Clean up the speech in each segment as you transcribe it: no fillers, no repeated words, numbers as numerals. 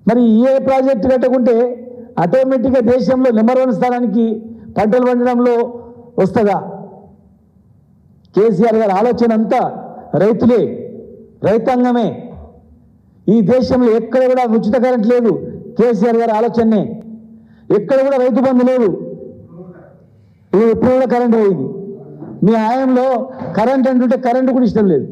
మరి ఏ ప్రాజెక్టు కట్టకుంటే ఆటోమేటిక్గా దేశంలో నెంబర్ 1 స్థానానికి పంటలు పండడంలో వస్తుందా? కేసీఆర్ గారి ఆలోచన అంతా రైతులే, రైతాంగమే. ఈ దేశంలో ఎక్కడ కూడా ఉచిత కరెంట్ లేదు, కేసీఆర్ గారి ఆలోచనే. ఎక్కడ కూడా రైతు బంధు లేదు, ఎప్పుడు కూడా కరెంటు పోయింది. మీ ఆయంలో కరెంట్ అంటుంటే కరెంటు కూడా ఇష్టం లేదు.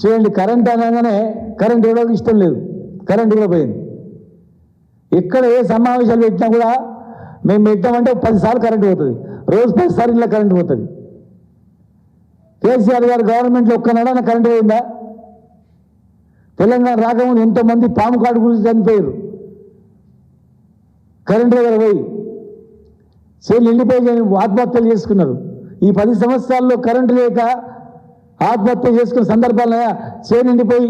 చూడండి, కరెంట్ అనగానే కరెంట్ ఇవ్వడం ఇష్టం లేదు, కరెంట్ కూడా పోయింది. ఎక్కడ ఏ సమావేశాలు పెట్టినా కూడా మేము పెట్టామంటే 10 సార్లు కరెంట్ పోతుంది, రోజు 10 సార్లు ఇలా కరెంట్ పోతుంది. కేసీఆర్ గారు గవర్నమెంట్లో ఒక్కనాడన కరెంట్ పోయిందా? తెలంగాణ రాకముందు ఎంతోమంది పాము కాడు గురించి చనిపోయారు కరెంటు దగ్గర పోయి, చేతులు ఎండిపోయి ఆత్మహత్యలు చేసుకున్నారు. ఈ 10 సంవత్సరాల్లో కరెంటు లేక ఆత్మహత్య చేసుకున్న సందర్భాలున్నాయా? చేను ఎండిపోయి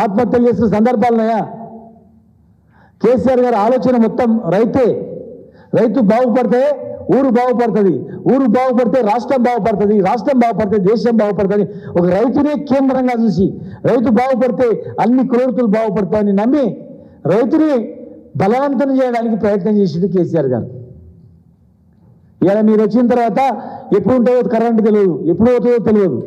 ఆత్మహత్యలు చేసుకున్న సందర్భాలున్నాయా? కేసీఆర్ గారి ఆలోచన మొత్తం రైతే. రైతు బాగుపడితే ఊరు బాగుపడుతుంది, ఊరు బాగుపడితే రాష్ట్రం బాగుపడుతుంది, రాష్ట్రం బాగుపడితే దేశం బాగుపడుతుంది. ఒక రైతునే కేంద్రంగా చూసి రైతు బాగుపడితే అన్ని కులవృత్తులు బాగుపడతాయని నమ్మి రైతుని బలవంతం చేయడానికి ప్రయత్నం చేసిండు కేసీఆర్ గారు. ఇలా మీరు వచ్చిన తర్వాత ఎప్పుడు ఉంటుందో కరెంటు తెలియదు, ఎప్పుడు అవుతుందో తెలియదు.